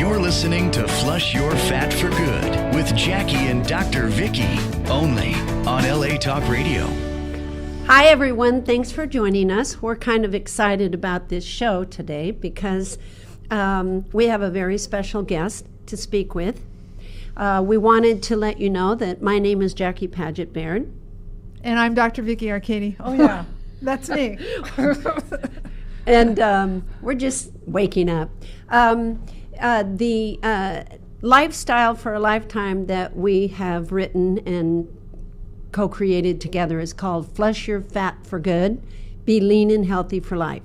You're listening to Flush Your Fat for Good with Jackie and Dr. Vicky, only on LA Talk Radio. Hi, everyone. Thanks for joining us. We're kind of excited about this show today because we have a very special guest to speak with. We wanted to let you know that my name is Jackie Paget Baird. And I'm Dr. Vicky Arcady. Oh, yeah. That's me. And we're just waking up. The lifestyle for a lifetime that we have written and co-created together is called Flush Your Fat for Good, Be Lean and Healthy for Life.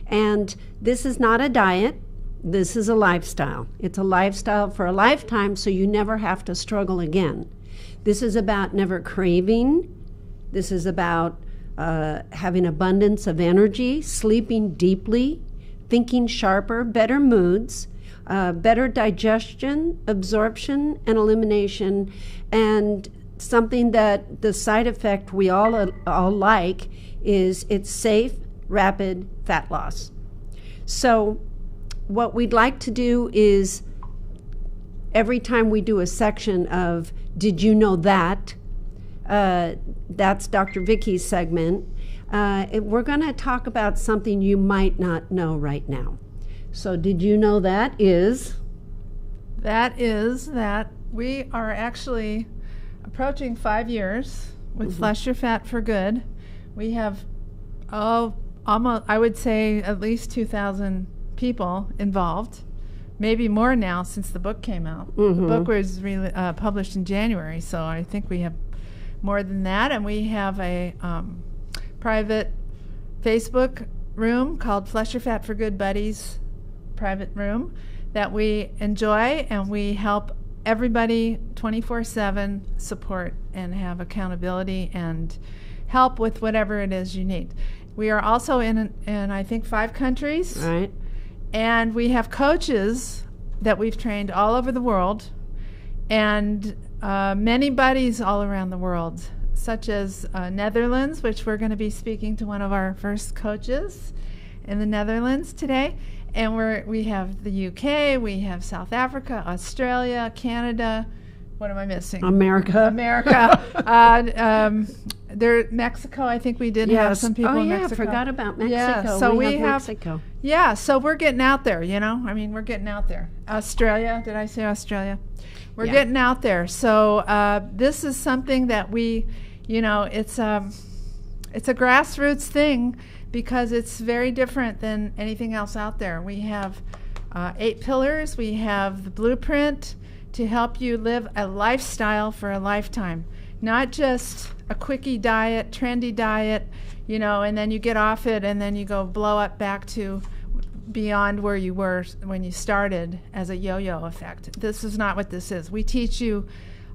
And this is not a diet. This is a lifestyle. It's a lifestyle for a lifetime, so you never have to struggle again. This is about never craving. This is about having abundance of energy, sleeping deeply, thinking sharper, better moods, better digestion, absorption, and elimination, and something that the side effect we all like is it's safe, rapid fat loss. So what we'd like to do is every time we do a section of Did You Know That? That's Dr. Vicky's segment. We're going to talk about something you might not know right now. So did you know that is? That is that we are actually approaching 5 years with Flush Your Fat for Good. We have, almost, I would say at least 2,000 people involved. Maybe more now since the book came out. The book was published in January, so I think we have more than that. And we have a private Facebook room called Flush Your Fat for Good Buddies private room that we enjoy, and we help everybody 24/7 support and have accountability and help with whatever it is you need. We are also in I think 5 countries. Right. And we have coaches that we've trained all over the world, and many buddies all around the world, such as Netherlands, which we're going to be speaking to one of our first coaches in the Netherlands today. And we have the UK, we have South Africa, Australia, Canada. What am I missing? America. Mexico, I think we did have some people in Mexico. I forgot about Mexico. Yeah, so we have Mexico. Yeah, so we're getting out there, I mean, we're getting out there. Australia, did I say Australia? We're getting out there. So this is something that we, it's a grassroots thing because it's very different than anything else out there. We have 8 pillars. We have the blueprint to help you live a lifestyle for a lifetime, not just a quickie diet, trendy diet, and then you get off it and then you go blow up back to beyond where you were when you started as a yo-yo effect. This is not what this is. We teach you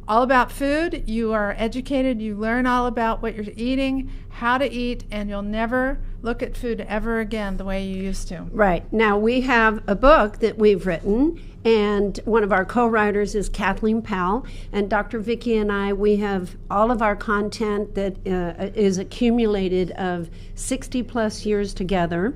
all about food. You are educated. You learn all about what you're eating, how to eat, and you'll never look at food ever again the way you used to. Right. Now, we have a book that we've written, and one of our co-writers is Kathleen Powell, and Dr. Vicky and I, we have all of our content that is accumulated of 60-plus years together,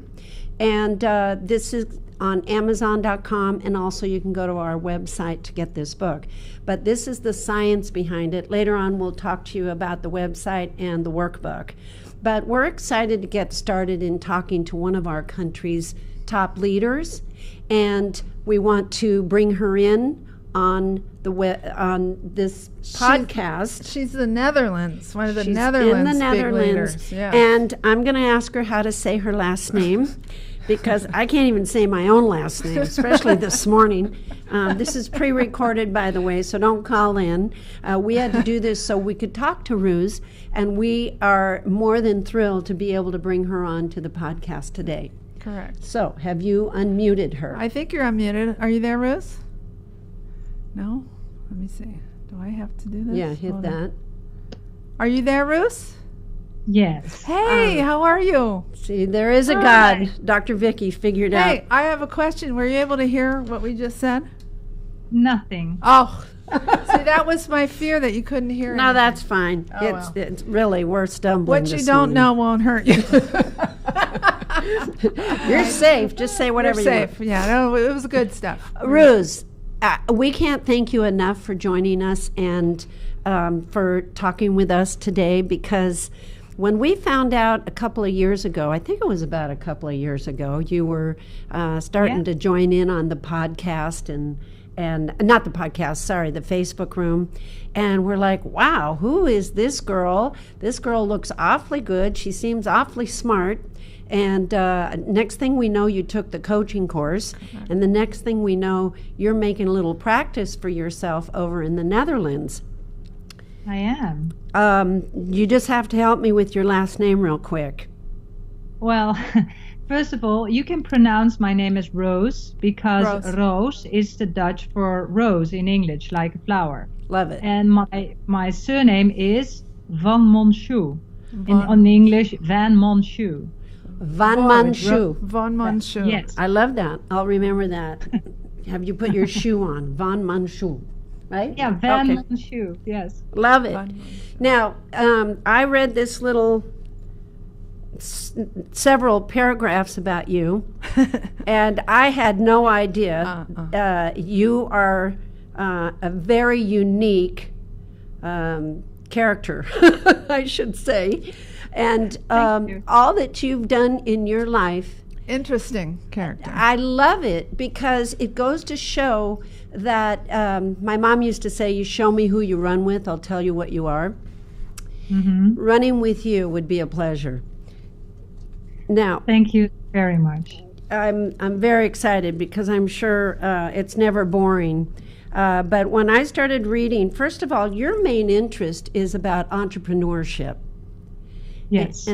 and this is on Amazon.com, and also you can go to our website to get this book. But this is the science behind it. Later on, we'll talk to you about the website and the workbook. But we're excited to get started in talking to one of our country's top leaders, and we want to bring her in on this podcast. She's the Netherlands, one of the She's Netherlands in the Netherlands, big leaders. Yeah. And I'm going to ask her how to say her last name. Because I can't even say my own last name, especially this morning. This is pre-recorded, by the way, so don't call in. We had to do this so we could talk to Roos, and we are more than thrilled to be able to bring her on to the podcast today. Correct. So, have you unmuted her? I think you're unmuted. Are you there, Roos? No? Let me see. Do I have to do this? Yeah, hit that. Are you there, Roos? Yes. Hey, how are you? See, there is a God. Dr. Vicky figured out. Hey, I have a question. Were you able to hear what we just said? Nothing. Oh, see, that was my fear that you couldn't hear No, anything. that's fine. Oh, it's really, we're stumbling What you this don't morning. know won't hurt you. You're safe. Just say whatever You're you safe. want. Yeah, no, it was good stuff. Roos, we can't thank you enough for joining us and for talking with us today, because when we found out a couple of years ago, I think it was about a couple of years ago, you were starting to join in on the podcast and not the podcast, sorry, the Facebook room. And we're like, wow, who is this girl? This girl looks awfully good. She seems awfully smart. And next thing we know, you took the coaching course. And the next thing we know, you're making a little practice for yourself over in the Netherlands. I am. You just have to help me with your last name real quick. Well, first of all, you can pronounce my name as Roos, because Roos is the Dutch for rose in English, like a flower. Love it. And my surname is Van Monsjou. In English, Van Monsjou. Van Monsjou. Van Monsjou. Yes. I love that. I'll remember that. Have you put your shoe on? Van Monsjou, right? Yeah, Van Monsjou, yes. Love it. Now, I read this little several paragraphs about you, and I had no idea. You are a very unique character, I should say. And all that you've done in your life. Interesting character. I love it because it goes to show that my mom used to say, you show me who you run with, I'll tell you what you are. Mm-hmm. Running with you would be a pleasure. Now, thank you very much. I'm very excited because I'm sure it's never boring. But when I started reading, first of all, your main interest is about entrepreneurship. Yes.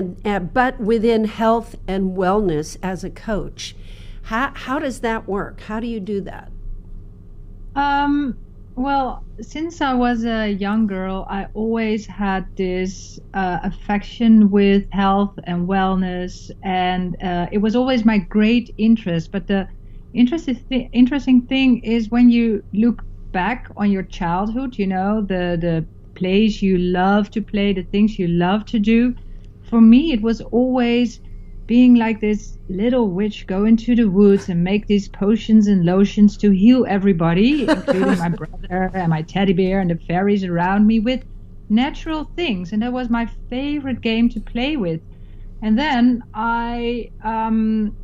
But within health and wellness as a coach. How does that work? How do you do that? Well, since I was a young girl, I always had this affection with health and wellness, and it was always my great interest. But the interesting thing is when you look back on your childhood, you know, the plays you love to play, the things you love to do. For me, it was always being like this little witch, go into the woods and make these potions and lotions to heal everybody, including my brother and my teddy bear and the fairies around me, with natural things. And that was my favorite game to play with. And then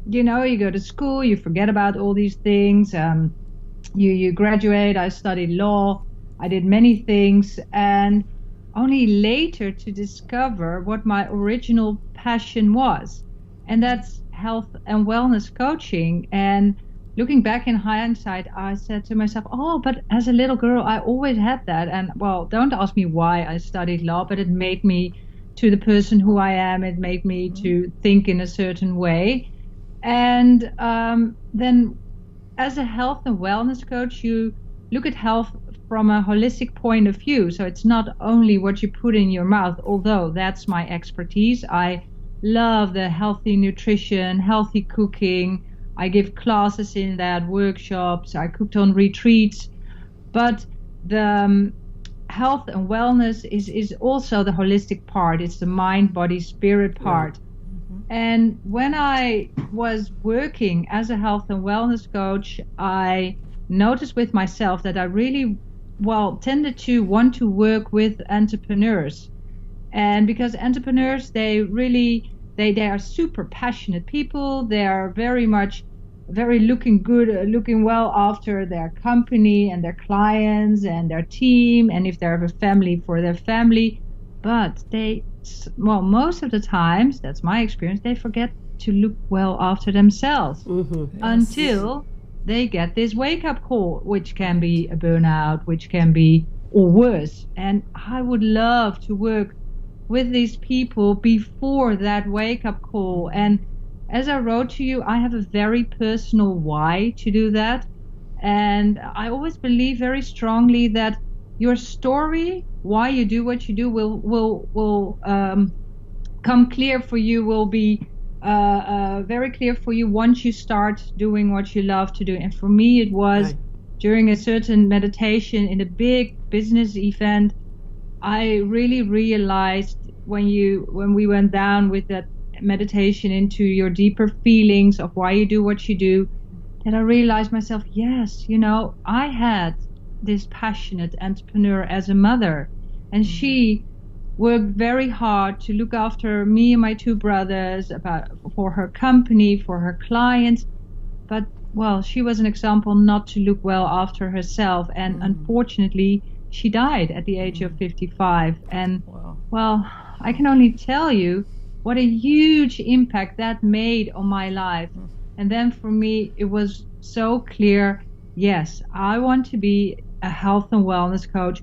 you go to school, you forget about all these things. You graduate, I studied law, I did many things, and only later to discover what my original passion was. And that's health and wellness coaching. And looking back in hindsight, I said to myself, oh, but as a little girl, I always had that. And well, don't ask me why I studied law, but it made me to the person who I am. It made me to think in a certain way. And then as a health and wellness coach, you look at health from a holistic point of view. So it's not only what you put in your mouth, although that's my expertise. I love the healthy nutrition, healthy cooking. I give classes in that, workshops. I cooked on retreats. But the health and wellness is also the holistic part. It's the mind, body, spirit part. Mm-hmm. And when I was working as a health and wellness coach, I noticed with myself that I really tended to want to work with entrepreneurs. And because entrepreneurs, they are super passionate people. They are very looking good, looking well after their company and their clients and their team. And if they have a family, for their family. But most of the times, that's my experience, they forget to look well after themselves. Mm-hmm. Yes. Until they get this wake-up call, which can be a burnout, which can be, or worse. And I would love to work with these people before that wake-up call. And as I wrote to you, I have a very personal why to do that. And I always believe very strongly that your story, why you do what you do, will come clear for you, will be very clear for you once you start doing what you love to do. And for me, it was during a certain meditation in a big business event. I really realized when we went down with that meditation into your deeper feelings of why you do what you do, then I realized myself, yes, I had this passionate entrepreneur as a mother, and she worked very hard to look after me and my two brothers, for her company, for her clients. But, well, she was an example not to look well after herself. And unfortunately, she died at the age of 55. And, well, I can only tell you what a huge impact that made on my life. And then for me, it was so clear, yes, I want to be a health and wellness coach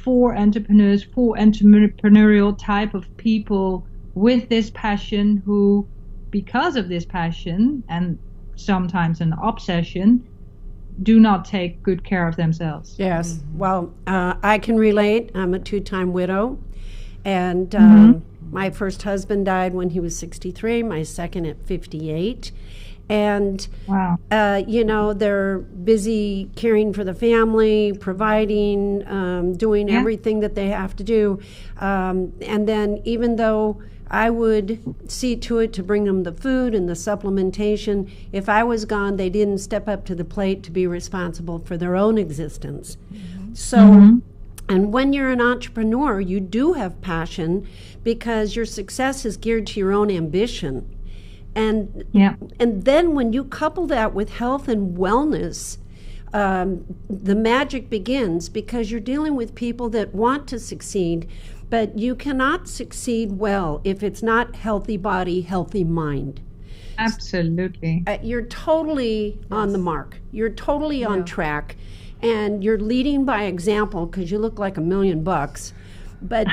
for entrepreneurs, for entrepreneurial type of people with this passion who, because of this passion and sometimes an obsession, do not take good care of themselves. Yes. Well, I can relate. I'm a 2-time widow, and my first husband died when he was 63, my second at 58. And, wow. They're busy caring for the family, providing, doing everything that they have to do. And then even though I would see to it to bring them the food and the supplementation, if I was gone, they didn't step up to the plate to be responsible for their own existence. So, and when you're an entrepreneur, you do have passion because your success is geared to your own ambition. And then when you couple that with health and wellness, the magic begins, because you're dealing with people that want to succeed, but you cannot succeed well if it's not healthy body, healthy mind. Absolutely. You're totally on the mark. You're totally on track, and you're leading by example because you look like $1 million. But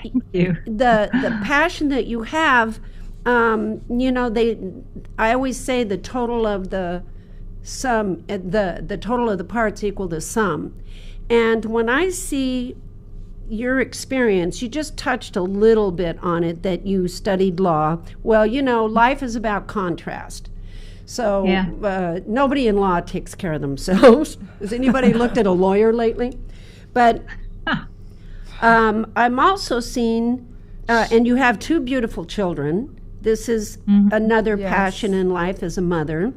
Thank you. the passion that you have. I always say the total of the sum, the total of the parts equal the sum. And when I see your experience, you just touched a little bit on it, that you studied law. Well, life is about contrast. So nobody in law takes care of themselves. Has anybody looked at a lawyer lately? But I'm also seeing, and you have 2 beautiful children. This is another passion in life as a mother.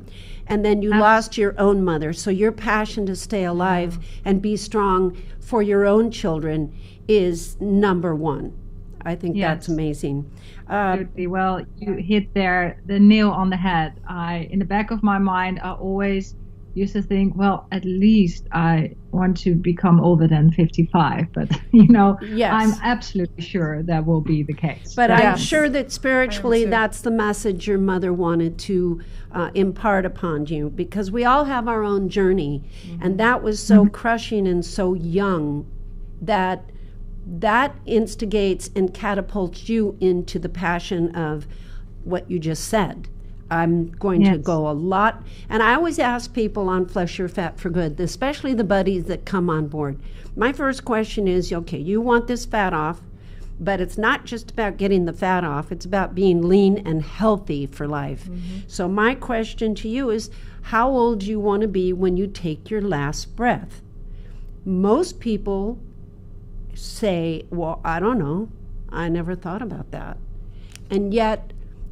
And then you lost your own mother. So your passion to stay alive and be strong for your own children is number one. I think that's amazing. Absolutely. Well, you hit the nail on the head. In the back of my mind, I always used to think, well, at least I want to become older than 55. But, I'm absolutely sure that will be the case. But I'm sure that spiritually that's the message your mother wanted to impart upon you, because we all have our own journey. And that was so crushing and so young that instigates and catapults you into the passion of what you just said. I'm going to go a lot. And I always ask people on Flush Your Fat for Good, especially the buddies that come on board. My first question is, okay, you want this fat off, but it's not just about getting the fat off. It's about being lean and healthy for life. So my question to you is, how old do you want to be when you take your last breath? Most people say, well, I don't know. I never thought about that. And yet,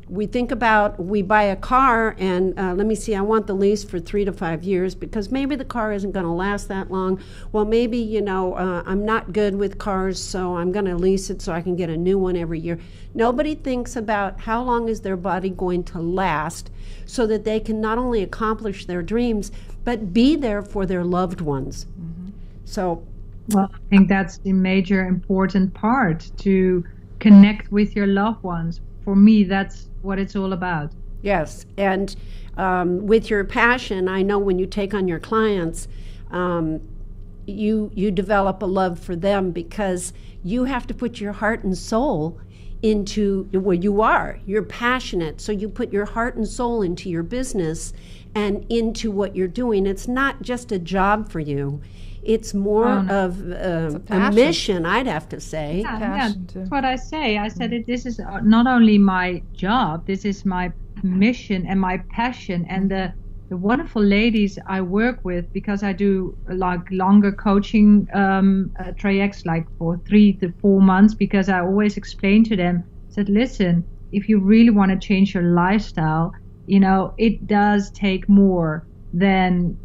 we buy a car and let me see, I want the lease for 3 to 5 years because maybe the car isn't going to last that long. Well, maybe, I'm not good with cars, so I'm going to lease it so I can get a new one every year. Nobody thinks about how long is their body going to last so that they can not only accomplish their dreams, but be there for their loved ones. So, well, I think that's the major important part, to connect with your loved ones. For me, that's what it's all about. Yes, and with your passion, I know when you take on your clients, you develop a love for them because you have to put your heart and soul into where you are. You're passionate, so you put your heart and soul into your business and into what you're doing. It's not just a job for you. It's more of a mission, I'd have to say. Yeah, that's what I say. I said this is not only my job, this is my mission and my passion. And the wonderful ladies I work with, because I do like longer coaching trajects, like for 3 to 4 months, because I always explain to them, said, listen, if you really want to change your lifestyle, you know, it does take more than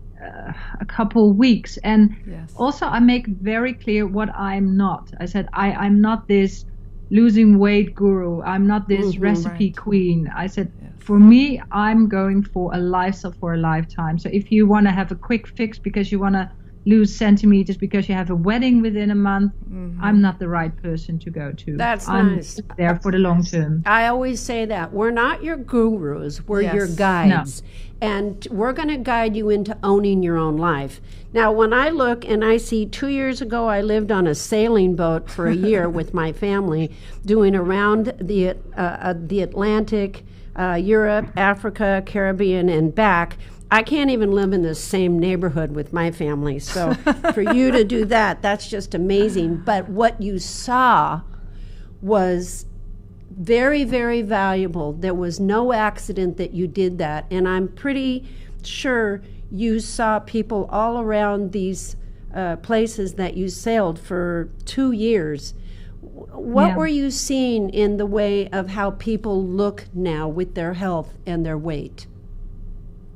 a couple weeks. And also I make very clear what I'm not. I said, I'm not this losing weight guru. I'm not this recipe queen. I said, for me, I'm going for a lifestyle for a lifetime. So if you want to have a quick fix because you want to lose centimeters because you have a wedding within a month, I'm not the right person to go to. That's I'm nice. there for the long term. I always say that. We're not your gurus, we're your guides. No. And we're going to guide you into owning your own life. Now, when I look and I see 2 years ago, I lived on a sailing boat for a year with my family, doing around the Atlantic, Europe, Africa, Caribbean, and back. I can't even live in the same neighborhood with my family. So for you to do that, that's just amazing. But what you saw was very, very valuable. There was no accident that you did that. And I'm pretty sure you saw people all around these places that you sailed for 2 years. What were you seeing in the way of how people look now with their health and their weight?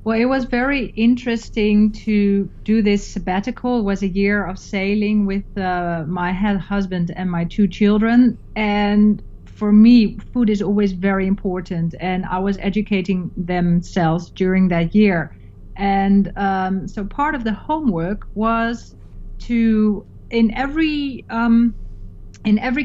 Well, it was very interesting to do this sabbatical. It was a year of sailing with my husband and my 2 children. And for me, food is always very important. And I was educating themselves during that year. And so part of the homework was to, in every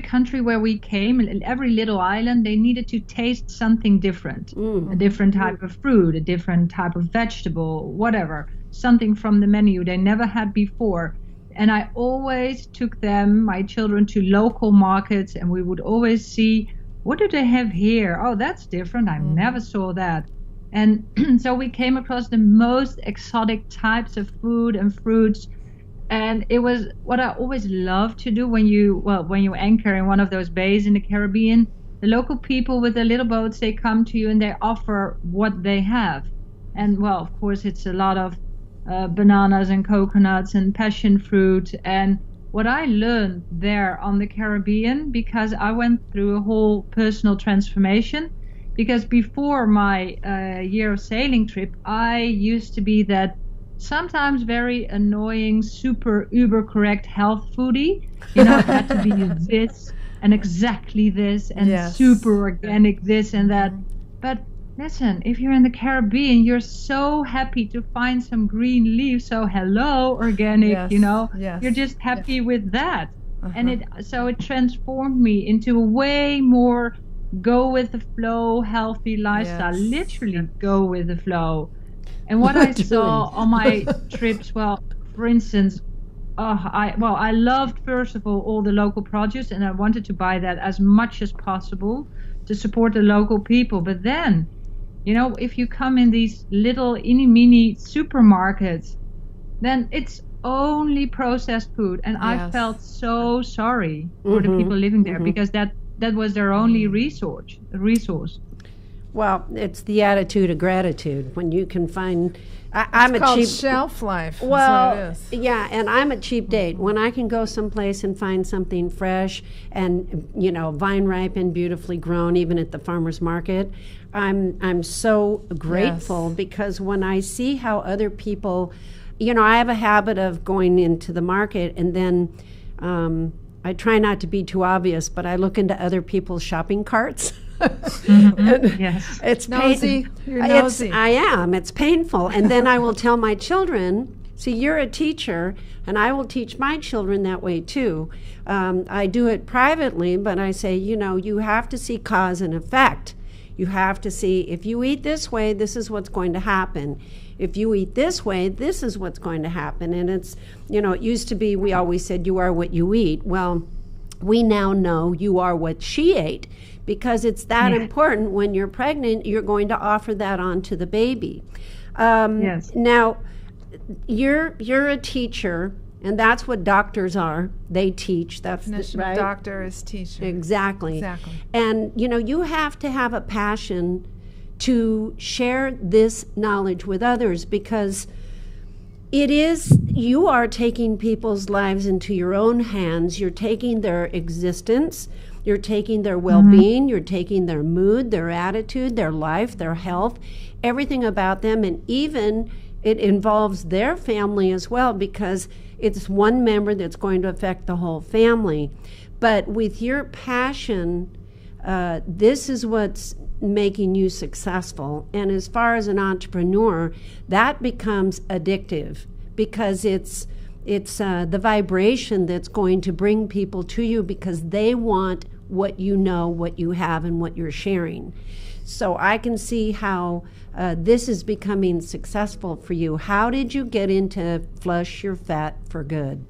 country where we came, in every little island, they needed to taste something different. A different type of fruit, a different type of vegetable, whatever. Something from the menu they never had before. And I always took them, my children, to local markets, and we would always see, what do they have here? Oh, that's different. I never saw that. And so we came across the most exotic types of food and fruits. And it was what I always love to do when you anchor in one of those bays in the Caribbean. The local people with their little boats, they come to you and they offer what they have. And well, of course, it's a lot of bananas and coconuts and passion fruit. And what I learned there on the Caribbean, because I went through a whole personal transformation, because before my year of sailing trip, I used to be that sometimes very annoying, super uber correct health foodie. You know, it had to be this and exactly this and super organic this and that. But listen, if you're in the Caribbean, you're so happy to find some green leaves. So hello, organic, you know, you're just happy with that. And it transformed me into a way more go with the flow, healthy lifestyle, literally go with the flow. And what I saw on my trips, well, for instance, I loved, first of all the local produce, and I wanted to buy that as much as possible to support the local people. But then, you know, if you come in these little mini supermarkets, then it's only processed food. And I felt so sorry for the people living there, because that was their only resource. Well, it's the attitude of gratitude when you can find. I'm a cheap shelf life. Well, that's what it is. Yeah, and I'm a cheap date. When I can go someplace and find something fresh and, you know, vine ripe and beautifully grown, even at the farmer's market, I'm so grateful, because when I see how other people, you know, I have a habit of going into the market and then I try not to be too obvious, but I look into other people's shopping carts. It's nosy. You're nosy. I am. It's painful. And then I will tell my children, see, you're a teacher, and I will teach my children that way too. I do it privately, but I say, you know, you have to see cause and effect. You have to see, if you eat this way, this is what's going to happen. If you eat this way, this is what's going to happen. And it's, you know, it used to be, we always said, you are what you eat. Well, we now know you are what she ate, because it's that important. When you're pregnant, you're going to offer that on to the baby. Now, you're a teacher, and that's what doctors are. They teach. That's definition right? of doctor is teacher. Exactly. And, you know, you have to have a passion to share this knowledge with others, because you are taking people's lives into your own hands. You're taking their existence. You're taking their well-being, you're taking their mood, their attitude, their life, their health, everything about them, and even it involves their family as well, because it's one member that's going to affect the whole family. But with your passion, this is what's making you successful. And as far as an entrepreneur, that becomes addictive, because it's the vibration that's going to bring people to you, because they want what you know, what you have, and what you're sharing. So I can see how this is becoming successful for you. How did you get into Flush Your Fat for Good?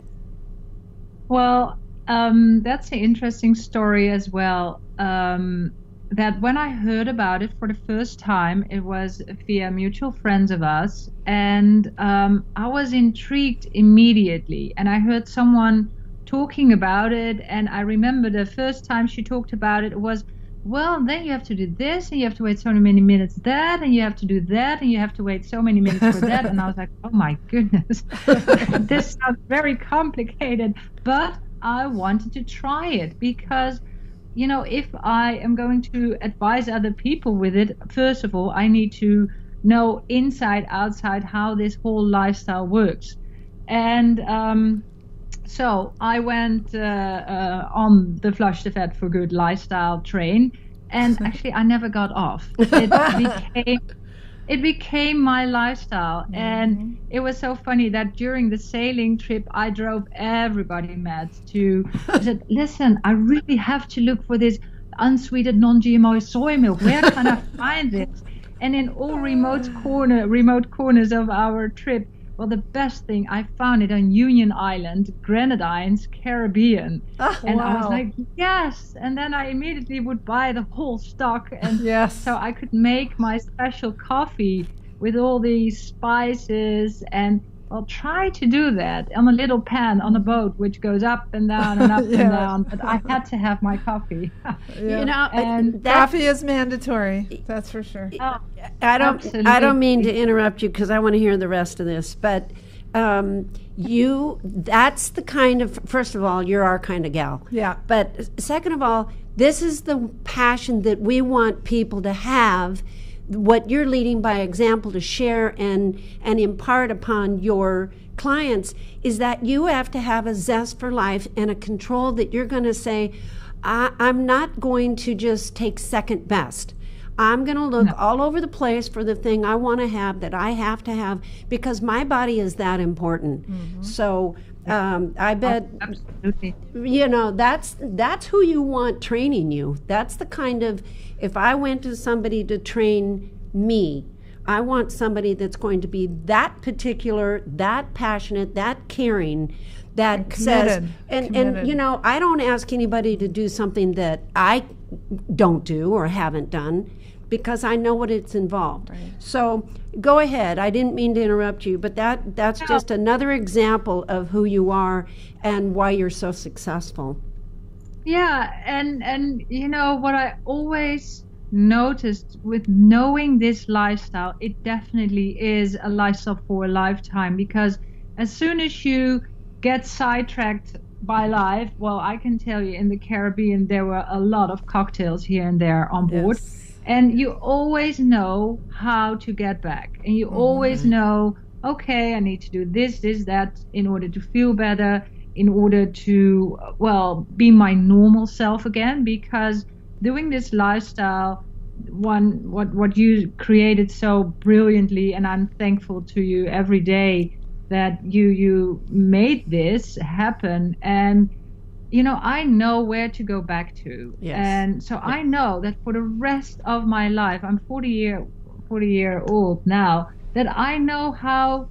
Well, that's an interesting story as well. That when I heard about it for the first time, it was via mutual friends of us, and I was intrigued immediately. And I heard someone talking about it, and I remember the first time she talked about it was, well, then you have to do this, and you have to wait so many minutes that, and you have to do that, and you have to wait so many minutes for that. And I was like, oh my goodness, this sounds very complicated. But I wanted to try it because, you know, if I am going to advise other people with it, first of all, I need to know inside, outside how this whole lifestyle works. And so I went on the Flush the Fat for Good lifestyle train, and actually I never got off. It became my lifestyle. And it was so funny that during the sailing trip, I drove everybody mad I said, listen, I really have to look for this unsweetened non-GMO soy milk. Where can I find this? And in all remote corners of our trip, well, the best thing, I found it on Union Island, Grenadines, Caribbean. And I was like, yes. And then I immediately would buy the whole stock. And so I could make my special coffee with all these spices. And I'll try to do that on a little pan on a boat, which goes up and down and up and down. But I had to have my coffee. You know, and coffee is mandatory. That's for sure. Oh, I don't mean to interrupt you, because I want to hear the rest of this, but that's the kind of, first of all, you're our kind of gal. Yeah. But second of all, this is the passion that we want people to have, what you're leading by example to share and impart upon your clients, is that you have to have a zest for life and a control that you're going to say, I'm not going to just take second best. I'm going to look all over the place for the thing I want to have, that I have to have, because my body is that important. So I bet, absolutely. You know, that's who you want training you. That's the kind of, if I went to somebody to train me, I want somebody that's going to be that particular, that passionate, that caring, that says, and you know, I don't ask anybody to do something that I don't do or haven't done, because I know what it's involved. Right. So go ahead. I didn't mean to interrupt you, but that's just another example of who you are and why you're so successful. Yeah, and you know what I always noticed with knowing this lifestyle, it definitely is a lifestyle for a lifetime, because as soon as you get sidetracked by life, well, I can tell you in the Caribbean there were a lot of cocktails here and there on board. Yes. And you always know how to get back. And you always know, okay, I need to do this, that in order to feel better, in order to, well, be my normal self again. Because doing this lifestyle, what you created so brilliantly, and I'm thankful to you every day that you made this happen. And you know, I know where to go back to. Yes. And so I know that for the rest of my life, I'm 40-year old now, that I know how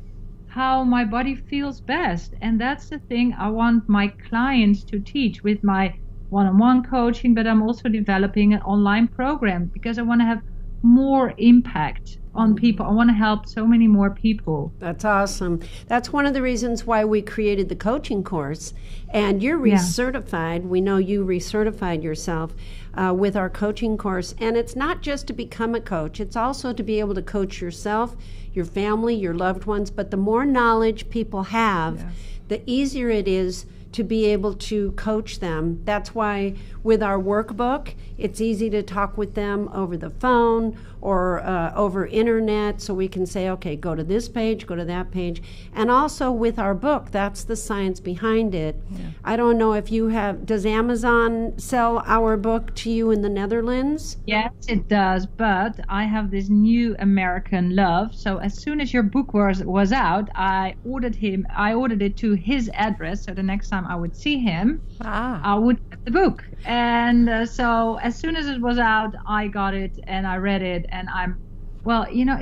my body feels best. And that's the thing I want my clients to teach with my one-on-one coaching, but I'm also developing an online program because I want to have more impact on people. I want to help so many more people. That's awesome. That's one of the reasons why we created the coaching course. And you're recertified. We know you recertified yourself with our coaching course. And it's not just to become a coach. It's also to be able to coach yourself, your family, your loved ones. But the more knowledge people have, the easier it is to be able to coach them. That's why with our workbook, it's easy to talk with them over the phone or over internet, so we can say, okay, go to this page, go to that page. And also with our book, that's the science behind it. Yeah. I don't know if you have, does Amazon sell our book to you in the Netherlands? Yes, it does, but I have this new American love. So as soon as your book was out, I ordered it to his address. So the next time I would see him, I would get the book. And so as soon as it was out, I got it and I read it, and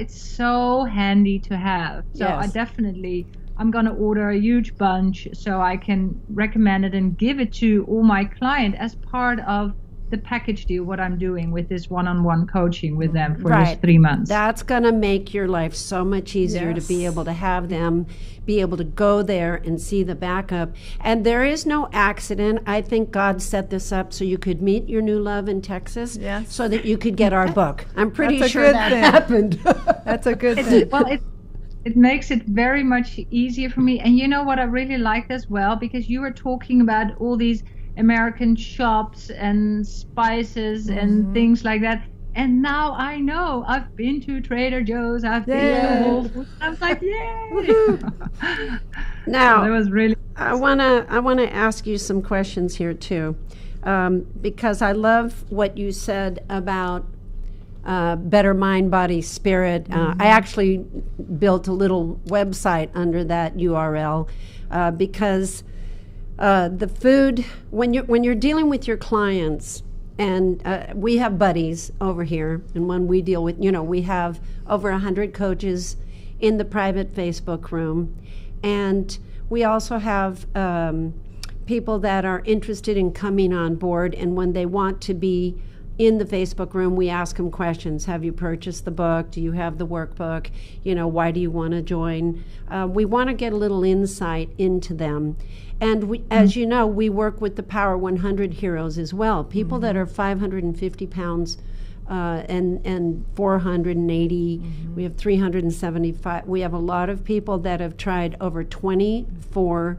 it's so handy to have. So yes. I'm going to order a huge bunch so I can recommend it and give it to all my clients as part of the package deal, what I'm doing with this one-on-one coaching with them for this 3 months. That's going to make your life so much easier to be able to have them be able to go there and see the backup. And there is no accident. I think God set this up so you could meet your new love in Texas so that you could get our book. I'm pretty sure that happened. That's a good thing. Well, it makes it very much easier for me. And you know what I really liked as well? Because you were talking about all these American shops and spices and things like that. And now I know. I've been to Trader Joe's. I've been to Whole Foods. I was like, yay! Now, so it was really. I wanna ask you some questions here too, because I love what you said about better mind, body, spirit. I actually built a little website under that URL because. The food, when you're dealing with your clients, and we have buddies over here, and when we deal with, we have over 100 coaches in the private Facebook room, and we also have people that are interested in coming on board, and when they want to be in the Facebook room, we ask them questions. Have you purchased the book? Do you have the workbook? Why do you want to join? We want to get a little insight into them. And we, as you know, we work with the Power 100 heroes as well. People that are 550 pounds and 480. We have 375. We have a lot of people that have tried over 24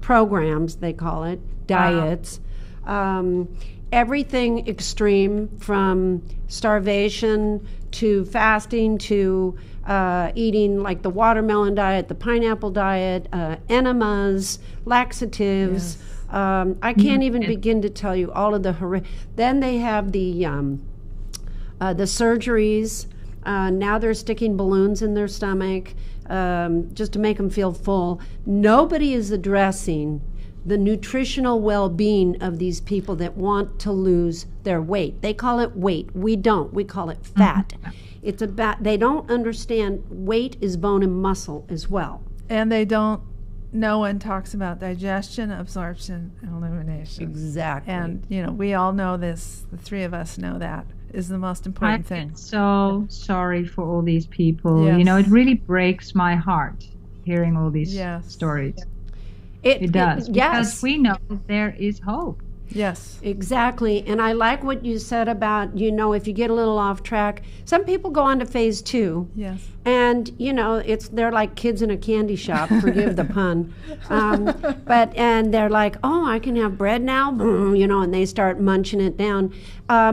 programs, they call it, diets. Everything extreme from starvation to fasting to eating like the watermelon diet, the pineapple diet, enemas, laxatives. I can't even begin to tell you all of the Then they have the surgeries. Now they're sticking balloons in their stomach just to make them feel full. Nobody is addressing the nutritional well-being of these people that want to lose their weight. They call it weight. We don't. We call it fat. It's about, they don't understand weight is bone and muscle as well. And they don't, no one talks about digestion, absorption, and elimination. Exactly. And, we all know this. The three of us know that is the most important thing. I'm so sorry for all these people. Yes. It really breaks my heart hearing all these stories. It does, because we know there is hope. Yes. Exactly. And I like what you said about, if you get a little off track, some people go on to phase 2. Yes. And, they're like kids in a candy shop, forgive the pun. And they're like, oh, I can have bread now, and they start munching it down.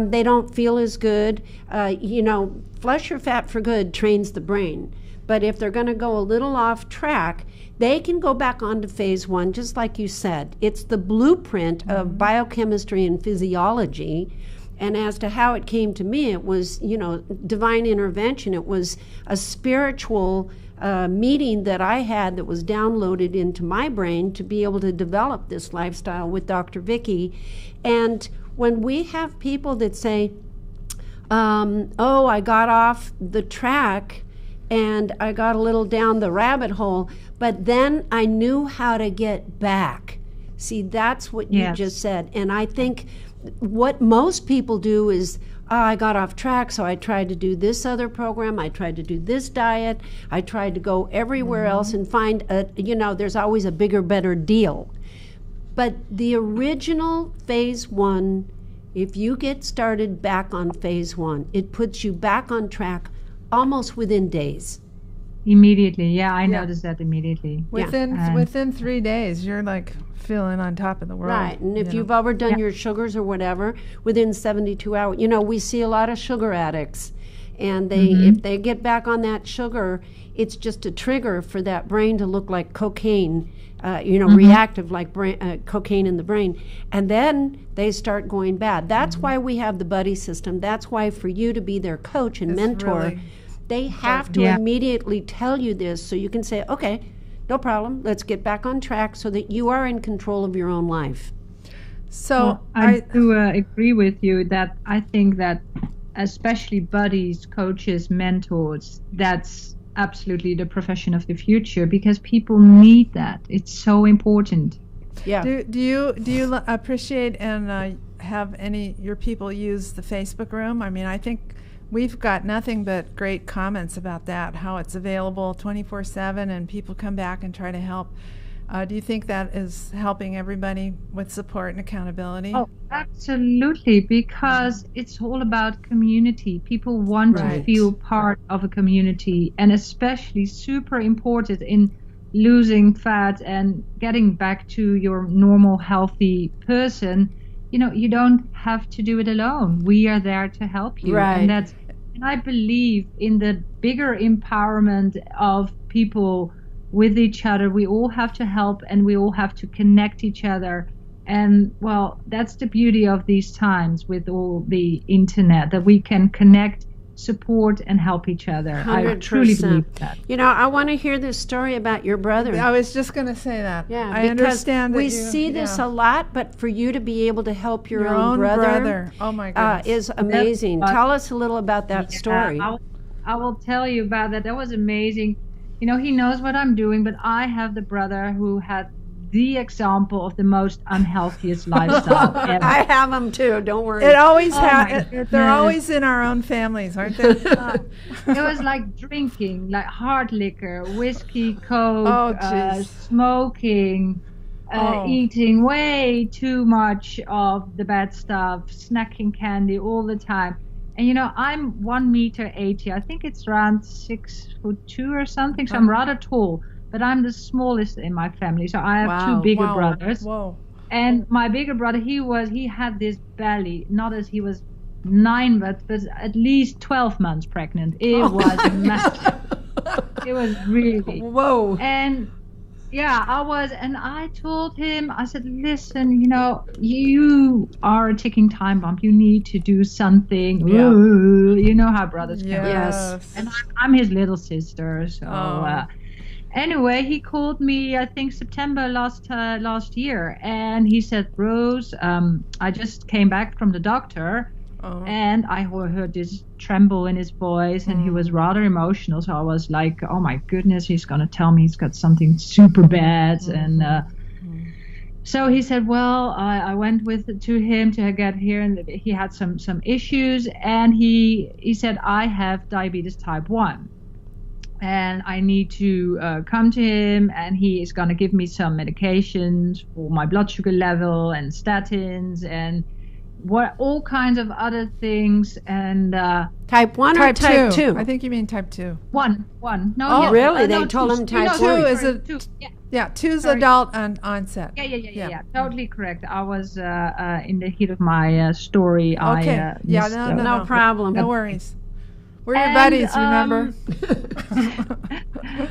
They don't feel as good. Flush Your Fat for Good trains the brain. But if they're going to go a little off track, they can go back onto phase 1, just like you said. It's the blueprint of biochemistry and physiology. And as to how it came to me, it was, divine intervention. It was a spiritual meeting that I had that was downloaded into my brain to be able to develop this lifestyle with Dr. Vicki. And when we have people that say, I got off the track and I got a little down the rabbit hole, but then I knew how to get back. See, that's what you just said. And I think what most people do is, I got off track, so I tried to do this other program, I tried to do this diet, I tried to go everywhere else and find there's always a bigger, better deal. But the original phase 1, if you get started back on phase 1, it puts you back on track almost within days. Immediately, yeah, I noticed that immediately. Within 3 days, you're like feeling on top of the world. Right, and if you've overdone your sugars or whatever, within 72 hours, we see a lot of sugar addicts, and if they get back on that sugar, it's just a trigger for that brain to look like cocaine, reactive like cocaine in the brain, and then they start going bad. That's why we have the buddy system. That's why for you to be their coach and mentor, really they have to immediately tell you this so you can say, okay, no problem, let's get back on track so that you are in control of your own life. So I do agree with you that I think that especially buddies, coaches, mentors, that's absolutely the profession of the future because people need that. It's so important. Yeah. Do you appreciate and have your people use the Facebook room? I mean, I think we've got nothing but great comments about that, how it's available 24/7 and people come back and try to help. Do you think that is helping everybody with support and accountability? Oh, absolutely, because it's all about community. People want to feel part of a community, and especially super important in losing fat and getting back to your normal, healthy person. You don't have to do it alone. We are there to help you. Right. And I believe in the bigger empowerment of people with each other. We all have to help and we all have to connect each other. And well, that's the beauty of these times with all the internet, that we can connect, support, and help each other. 100%. I truly believe that. I want to hear this story about your brother. I was just going to say that. Yeah, I understand that we see this a lot, but for you to be able to help your own brother. Oh my goodness. Is amazing. Tell us a little about that story. I will tell you about that. That was amazing. He knows what I'm doing, but I have the brother who had the example of the most unhealthiest lifestyle ever. I have them too, don't worry. It always they're always in our own families, aren't they? It was like drinking, like hard liquor, whiskey, coke, smoking, eating way too much of the bad stuff, snacking candy all the time. And I'm 1.80 m. I think it's around 6'2" or something. So I'm rather tall, but I'm the smallest in my family. So I have two bigger brothers. Whoa. And my bigger brother, he had this belly, not as he was 9, but at least 12 months pregnant. It was massive. It was really. Whoa. And I told him, I said, listen, you are a ticking time bomb. You need to do something. Yeah. You know how brothers can be. Yes. And I'm his little sister. So anyway, he called me, I think September last year. And he said, Roos, I just came back from the doctor. And I heard this tremble in his voice, and he was rather emotional. So I was like, oh my goodness, he's going to tell me he's got something super bad. And so he said, well, I went to him to get here, and he had some issues. And he said, I have diabetes type 1. And I need to come to him, and he is going to give me some medications for my blood sugar level and statins and all kinds of other things. And type 1 or type 2? I think you mean type 2. One. No, oh, really? They told him type 2 is a 2. Yeah, 2 is adult onset. Yeah. Totally correct. I was in the heat of my story. Okay. No problem. No worries. We're your buddies, remember?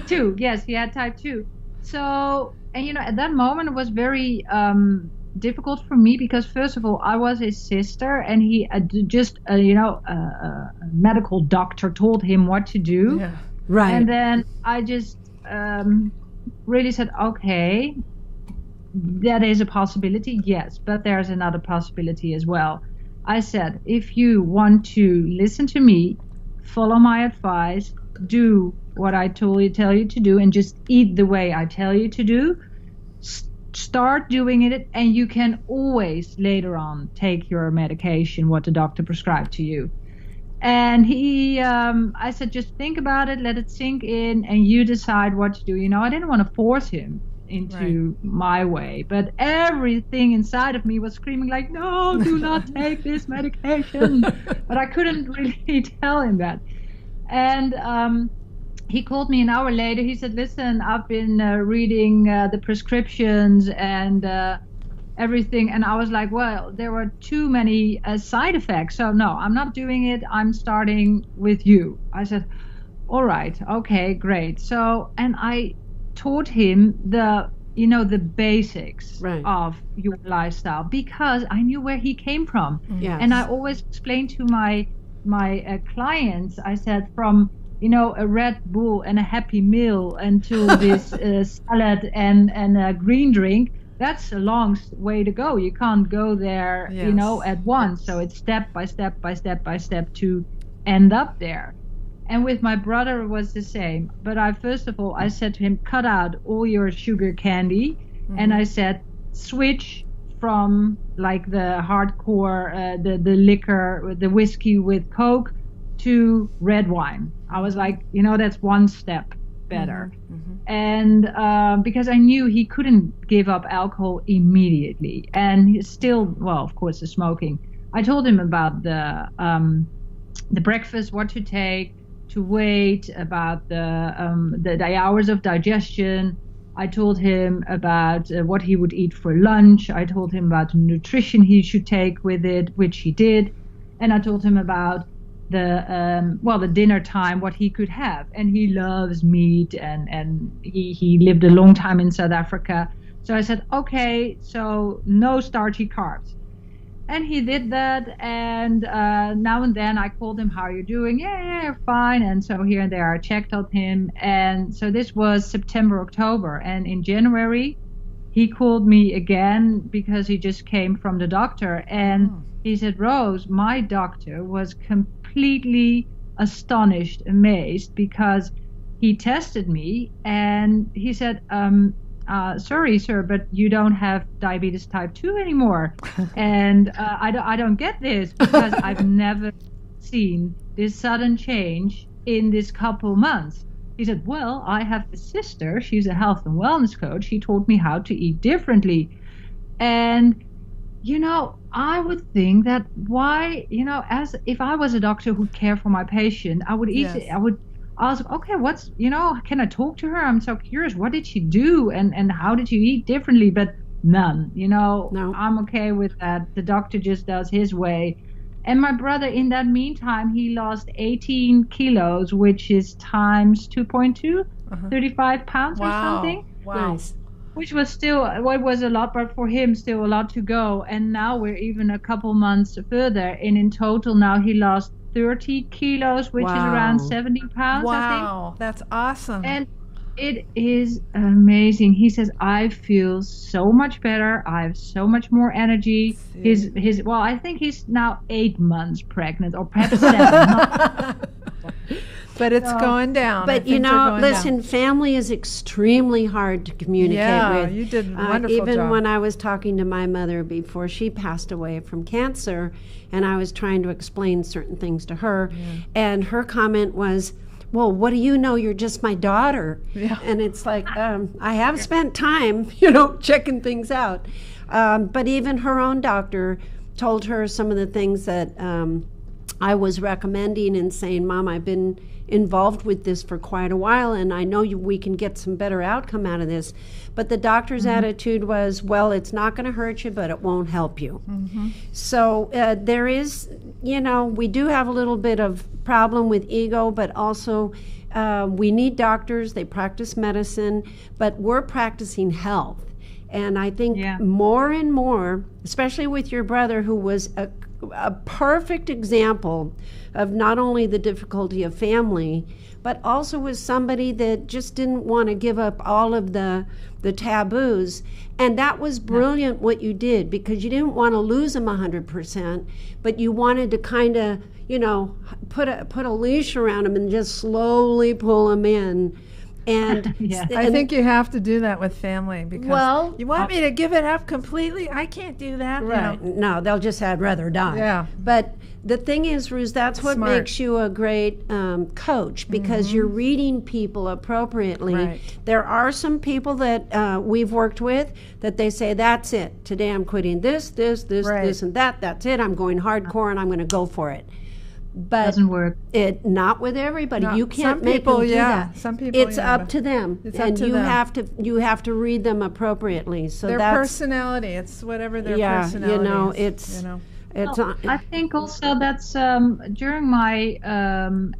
2. Yes, he had type 2. So, and at that moment it was very difficult for me because first of all I was his sister, and he a medical doctor told him what to do. Yeah. Right. And then I just really said, okay, that is a possibility, yes, but there's another possibility as well. I said, if you want to listen to me, follow my advice, do what I tell you to do, and just eat the way I tell you to do, start doing it, and you can always later on take your medication, what the doctor prescribed to you. And I said, just think about it, let it sink in, and you decide what to do. I didn't want to force him into my way, but everything inside of me was screaming like, no, do not take this medication. But I couldn't really tell him that. And he called me an hour later. He said, listen, I've been reading the prescriptions and everything. And I was like, well, there were too many side effects. So no, I'm not doing it. I'm starting with you. I said, all right, okay, great. So, and I taught him the basics of your lifestyle, because I knew where he came from. Yes. And I always explained to my clients, I said, from a Red Bull and a Happy Meal until this salad and a green drink, that's a long way to go. You can't go there, at once. So it's step by step by step by step to end up there. And with my brother, it was the same. But first of all, I said to him, cut out all your sugar candy. Mm-hmm. And I said, switch from like the hardcore, the liquor, the whiskey with Coke to red wine. I was like, that's one step better. Mm-hmm. And because I knew he couldn't give up alcohol immediately. And he's still, well, of course, the smoking. I told him about the breakfast, what to take, to wait, about the hours of digestion. I told him about what he would eat for lunch. I told him about the nutrition he should take with it, which he did. And I told him about the dinner time, what he could have. And he loves meat, and he lived a long time in South Africa. So I said, okay, so no starchy carbs. And he did that, and now and then I called him, how are you doing? Yeah, fine. And so here and there I checked on him. And so this was September, October. And in January, he called me again because he just came from the doctor. And he said, Roos, my doctor was completely astonished, amazed, because he tested me and he said, sorry, sir, but you don't have diabetes type 2 anymore. And I don't get this, because I've never seen this sudden change in this couple months. He said, well, I have a sister. She's a health and wellness coach. She taught me how to eat differently. And, I would think that why, as if I was a doctor who'd care for my patient, I would ask, okay, can I talk to her? I'm so curious. What did she do? And how did you eat differently? But none, no. I'm okay with that. The doctor just does his way. And my brother, in that meantime, he lost 18 kilos, which is times 2.2, 35 pounds or something. Wow. Nice. Which was still, it was a lot, but for him, still a lot to go. And now we're even a couple months further. And in total, now he lost 30 kilos, which is around 70 pounds, I think. Wow, that's awesome. And it is amazing. He says, I feel so much better. I have so much more energy. I think he's now 8 months pregnant, or perhaps 7. But it's going down. But listen, family is extremely hard to communicate with. Yeah, you did a wonderful job. Even when I was talking to my mother before she passed away from cancer, and I was trying to explain certain things to her, and her comment was, well, what do you know? You're just my daughter. Yeah. And it's like, I have spent time, checking things out. But even her own doctor told her some of the things that I was recommending and saying, Mom, I've been involved with this for quite a while, and I know we can get some better outcome out of this. But the doctor's attitude was, well, it's not going to hurt you, but it won't help you. Mm-hmm. So there is, we do have a little bit of problem with ego, but also we need doctors. They practice medicine, but we're practicing health. And I think more and more, especially with your brother, who was a perfect example of not only the difficulty of family, but also was somebody that just didn't want to give up all of the taboos. And that was brilliant what you did, because you didn't want to lose them 100%, but you wanted to kind of, put a leash around them and just slowly pull them in. And I think you have to do that with family, because you want me to give it up completely? I can't do that. Right. No, they'll just rather die. Yeah. But the thing is, Roos, that's what makes you a great coach, because you're reading people appropriately. Right. There are some people that we've worked with that they say, that's it. Today I'm quitting this, and that. That's it. I'm going hardcore and I'm going to go for it. but Doesn't work. It not with everybody. No, You can't some make people, them do yeah. that. Some people, It's yeah, up but to them, it's up and to you them. have to read them appropriately. So Their that's personality. It's whatever their yeah. personality You know, is. it's You know. it's. Well, I think also that's during my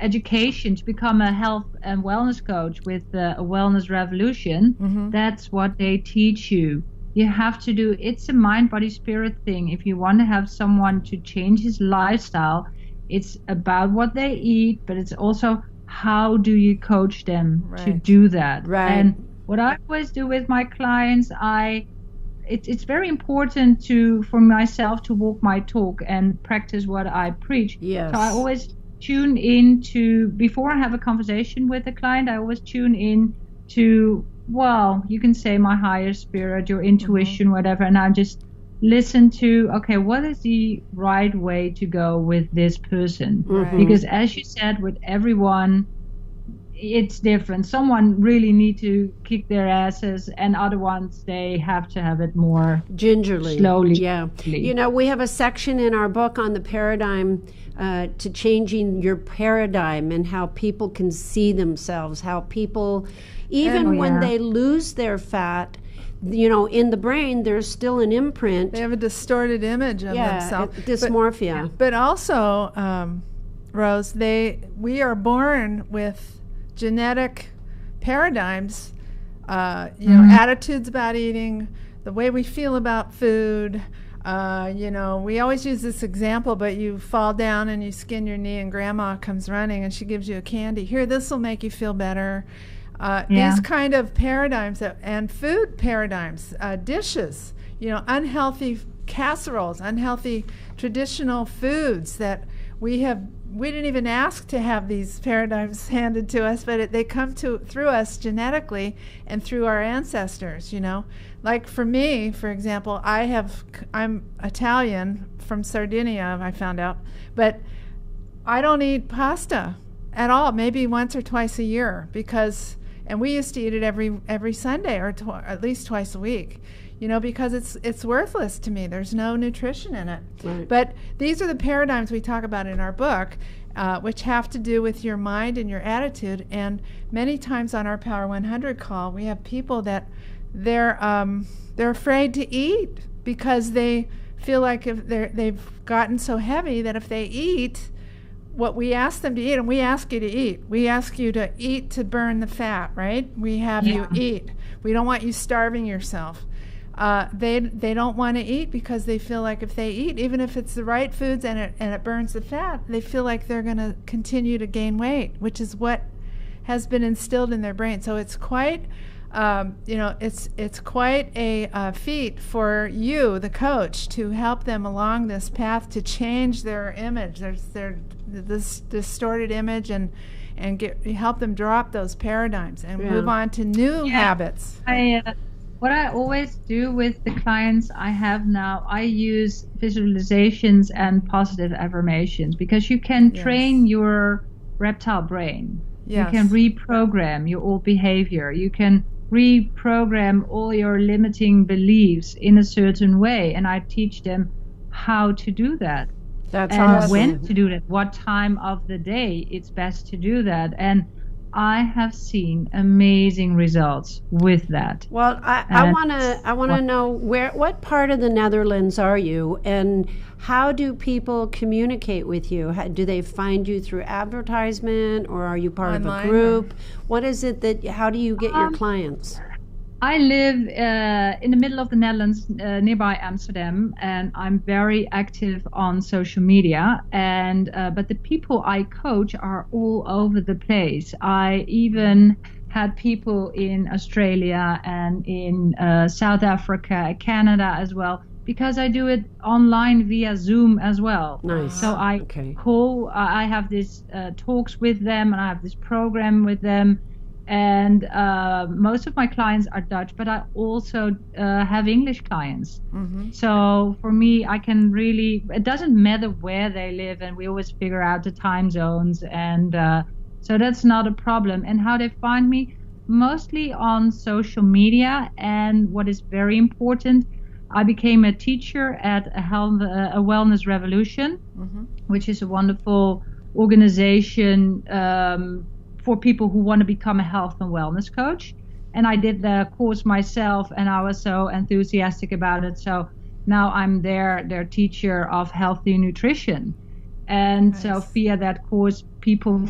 education to become a health and wellness coach with a wellness revolution. That's what they teach you. You have to do. It's a mind, body, spirit thing. If you want to have someone to change his lifestyle, it's about what they eat, but it's also how do you coach them to Right. do that. Right. And what I always do with my clients, it's very important for myself to walk my talk and practice what I preach. Yes. So I always tune in to, before I have a conversation with a client, I always tune in to, well, you can say my higher spirit, your intuition, whatever, and I just listen to, okay, what is the right way to go with this person? Right. Because as you said, with everyone, it's different. Someone really need to kick their asses, and other ones, they have to have it more gingerly, slowly. Yeah. You know, we have a section in our book on the paradigm to changing your paradigm and how people can see themselves, how people, even when they lose their fat, you know, in the brain, there's still an imprint. They have a distorted image of themselves. Dysmorphia. But also, Rose, we are born with genetic paradigms, you know, attitudes about eating, the way we feel about food. You know, we always use this example, but you fall down and you skin your knee and grandma comes running and she gives you a candy. Here, this will make you feel better. These kind of paradigms and food paradigms, dishes, you know, unhealthy casseroles, unhealthy traditional foods that we didn't even ask to have these paradigms handed to us, but they come through us genetically and through our ancestors, you know. Like for me, for example, I'm Italian from Sardinia, I found out, but I don't eat pasta at all, maybe once or twice a year, and we used to eat it every Sunday or at least twice a week, you know, because it's worthless to me. There's no nutrition in it. Right. But these are the paradigms we talk about in our book, which have to do with your mind and your attitude. And many times on our Power 100 call, we have people that they're afraid to eat because they feel like if they've gotten so heavy that if they eat what we ask them to eat, and we ask you to eat. We ask you to eat to burn the fat, right? We have you eat. We don't want you starving yourself. They don't want to eat because they feel like if they eat, even if it's the right foods and it burns the fat, they feel like they're going to continue to gain weight, which is what has been instilled in their brain. So it's quite, you know, it's quite a feat for you, the coach, to help them along this path to change their image, this distorted image, and help them drop those paradigms and move on to new habits. What I always do with the clients I have now, I use visualizations and positive affirmations, because you can train your reptile brain. You can reprogram your old behavior. You can reprogram all your limiting beliefs in a certain way, and I teach them how to do that. That's and awesome. when to do that, what time of the day it's best to do that. And I have seen amazing results with that. Well, I want to know what part of the Netherlands are you, and how do people communicate with you? Do they find you through advertisement, or are you part Online, of a group? What is it how do you get your clients? I live in the middle of the Netherlands, nearby Amsterdam, and I'm very active on social media. And but the people I coach are all over the place. I even had people in Australia and in South Africa, Canada as well, because I do it online via Zoom as well. Nice. So I I have these talks with them, and I have this program with them. And most of my clients are Dutch, but I also have English clients. So for me, I can really, it doesn't matter where they live, and we always figure out the time zones. And so that's not a problem. And how they find me, mostly on social media. And what is very important, I became a teacher at a Wellness Revolution, which is a wonderful organization for people who want to become a health and wellness coach. And I did the course myself, and I was so enthusiastic about it. So now I'm their teacher of healthy nutrition. And so via that course, people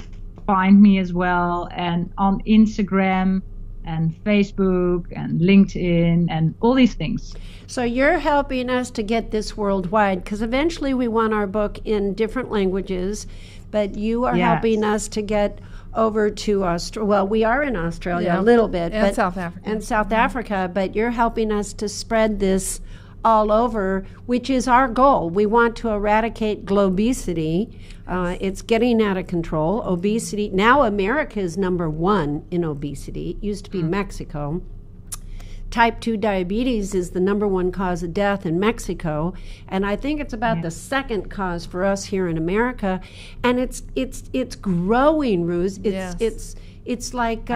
find me as well, and on Instagram and Facebook and LinkedIn and all these things. So you're helping us to get this worldwide, because eventually we want our book in different languages, but you are helping us to get over to Australia. Well, we are in Australia a little bit. And South Africa. And South Africa, but you're helping us to spread this all over, which is our goal. We want to eradicate globesity. It's getting out of control. Obesity, now America is number 1 in obesity. It used to be Mexico. Type 2 diabetes is the number 1 cause of death in Mexico, and I think it's about the second cause for us here in America. And it's growing, Roos. It's like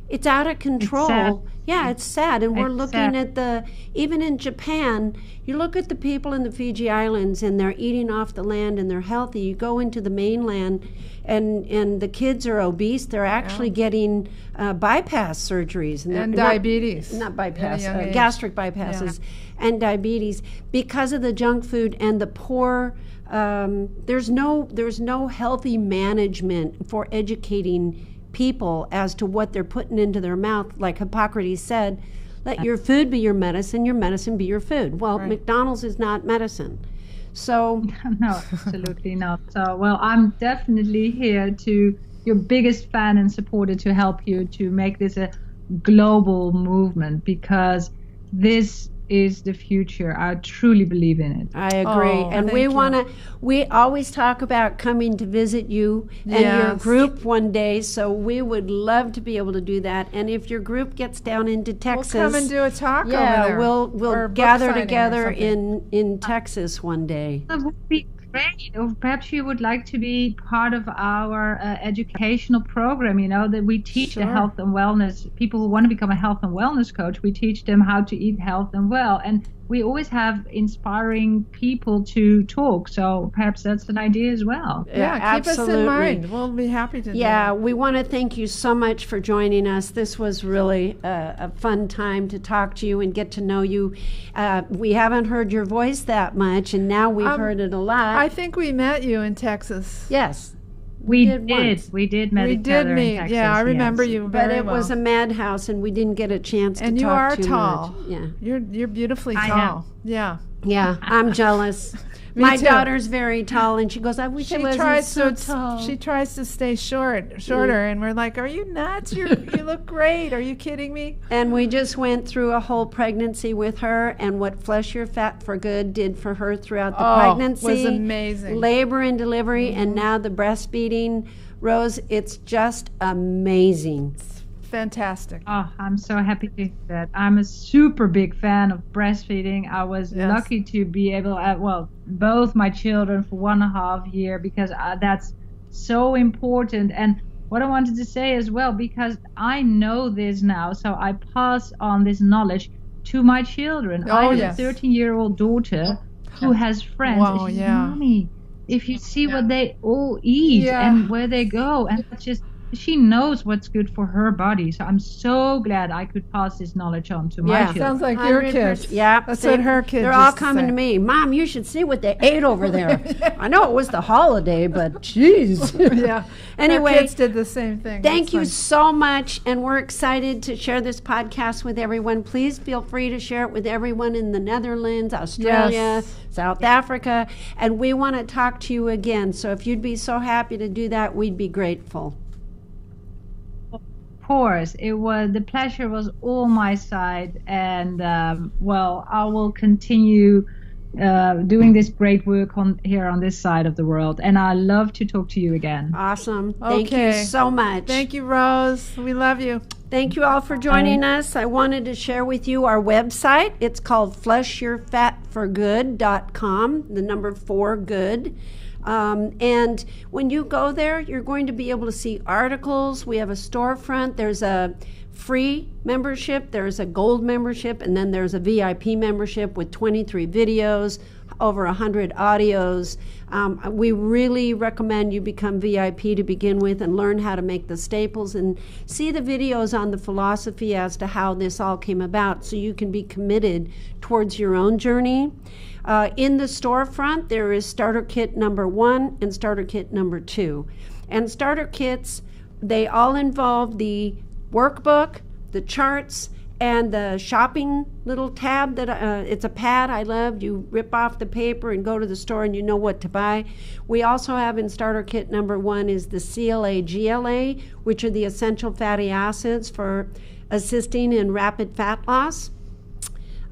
it's out of control. It's sad. And we're looking at even in Japan, you look at the people in the Fiji Islands, and they're eating off the land and they're healthy. You go into the mainland and the kids are obese. They're actually getting bypass surgeries. And diabetes. Not bypass, gastric bypasses and diabetes because of the junk food and the poor. There's no healthy management for educating people as to what they're putting into their mouth. Like Hippocrates said, let your food be your medicine be your food. Well, McDonald's is not medicine. So no, absolutely not. So, well, I'm definitely here to your biggest fan and supporter to help you to make this a global movement, because this is the future. I truly believe in it. I agree. And we always talk about coming to visit you and your group one day, so we would love to be able to do that. And if your group gets down into Texas, we'll come and do a talk over there. We'll gather together in Texas one day. That would be great. Or perhaps you would like to be part of our educational program, that we teach the health and wellness. People who want to become a health and wellness coach, we teach them how to eat health and well. And we always have inspiring people to talk. So perhaps that's an idea as well. Yeah, keep us in mind. We'll be happy to do that. We want to thank you so much for joining us. This was really a fun time to talk to you and get to know you. We haven't heard your voice that much, and now we've heard it a lot. I think we met you in Texas. Yes. We did meet each other in Texas. Yeah, I remember you very well. But it was a madhouse, and we didn't get a chance to talk too much. And you are tall. Yeah. You're beautifully tall. Yeah. Yeah, I'm jealous. My daughter's very tall, and she goes, I wish I wasn't so tall. She tries to stay shorter, and we're like, are you nuts? You look great. Are you kidding me? And we just went through a whole pregnancy with her, and what Flush Your Fat for Good did for her throughout the pregnancy. Was amazing. Labor and delivery, and now the breastfeeding. Rose, it's just amazing. Fantastic. Oh, I'm so happy to hear that. I'm a super big fan of breastfeeding. I was lucky to be able to, both my children for 1.5 years, because that's so important. And what I wanted to say as well, because I know this now, so I pass on this knowledge to my children. I have a 13-year-old daughter who has friends. Wow, and she's, Mommy, if you see what they all eat and where they go, and that's just, she knows what's good for her body. So I'm so glad I could pass this knowledge on to my children. Sounds like your kids. Yeah, that's what her kids. They're all coming to me. Mom, you should see what they ate over there. I know it was the holiday, but geez. Anyway, her kids did the same thing. Thank you so much, and we're excited to share this podcast with everyone. Please feel free to share it with everyone in the Netherlands, Australia, South Africa, and we want to talk to you again. So if you'd be so happy to do that, we'd be grateful. Course, the pleasure was all my side, and I will continue doing this great work here on this side of the world, and I love to talk to you again. Awesome. Thank you so much. Thank you, Rose. We love you. Thank you all for joining us. I wanted to share with you our website. It's called FlushYourFatForGood.com, the number 4Good. And when you go there, you're going to be able to see articles. We have a storefront. There's a free membership, there's a gold membership, and then there's a VIP membership with 23 videos, over 100 audios. We really recommend you become VIP to begin with and learn how to make the staples and see the videos on the philosophy as to how this all came about so you can be committed towards your own journey. In the storefront, there is starter kit number 1 and starter kit number 2. And starter kits, they all involve the workbook, the charts, and the shopping little tab that it's a pad I love. You rip off the paper and go to the store and you know what to buy. We also have in starter kit number 1 is the CLA, GLA, which are the essential fatty acids for assisting in rapid fat loss.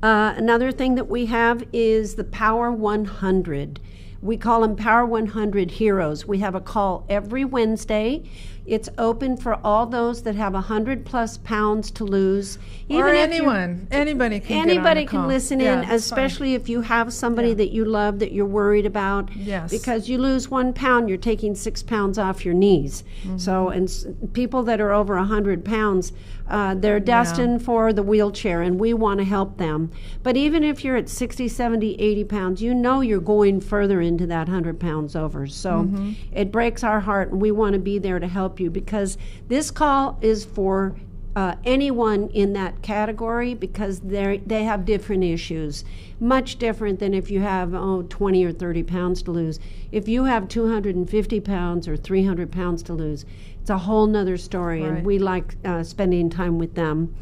Another thing that we have is the Power 100. We call them Power 100 Heroes. We have a call every Wednesday. It's open for all those that have 100 plus pounds to lose. Or anyone. Anybody can get on the call. Listen in, especially if you have somebody that you love that you're worried about. Yes. Because you lose 1 pound, you're taking 6 pounds off your knees. So, and people that are over 100 pounds, they're destined for the wheelchair, and we want to help them. But even if you're at 60, 70, 80 pounds, you know you're going further into that 100 pounds over. So it breaks our heart, and we want to be there to help you, because this call is for anyone in that category, because they have different issues, much different than if you have 20 or 30 pounds to lose. If you have 250 pounds or 300 pounds to lose, it's a whole nother story, and we like spending time with them.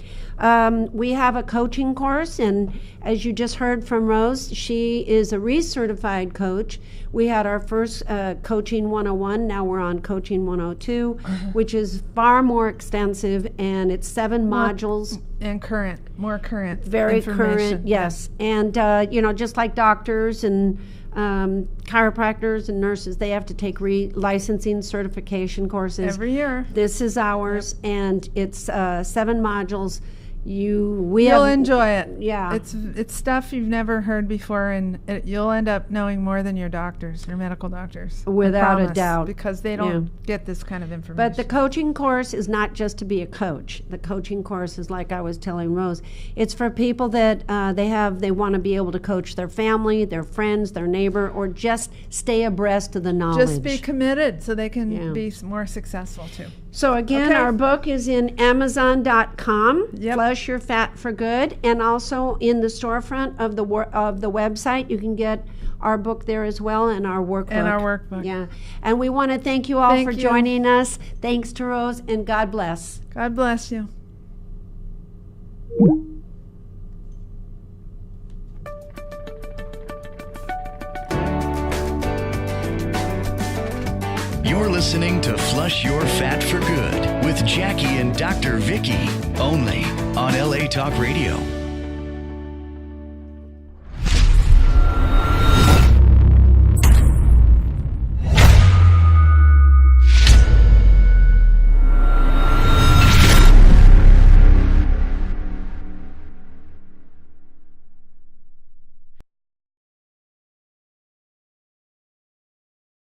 We have a coaching course, and as you just heard from Rose, she is a recertified coach. We had our first Coaching 101, now we're on Coaching 102, which is far more extensive, and it's 7 modules. And more current. Very current, yes. And, just like doctors and chiropractors and nurses, they have to take licensing certification courses. Every year. This is ours, and it's 7 modules. You'll enjoy it. Yeah. It's stuff you've never heard before, and you'll end up knowing more than your doctors, your medical doctors. Without a doubt. Because they don't get this kind of information. But the coaching course is not just to be a coach. The coaching course is, like I was telling Rose, it's for people that they want to be able to coach their family, their friends, their neighbor, or just stay abreast of the knowledge. Just be committed so they can be more successful too. So again, our book is in Amazon.com, Flush Your Fat for Good, and also in the storefront of the website. You can get our book there as well, and our workbook. Yeah. And we want to thank you all for joining us. Thanks to Rose, and God bless. God bless you. You're listening to Flush Your Fat for Good with Jackie and Dr. Vicky, only on LA Talk Radio.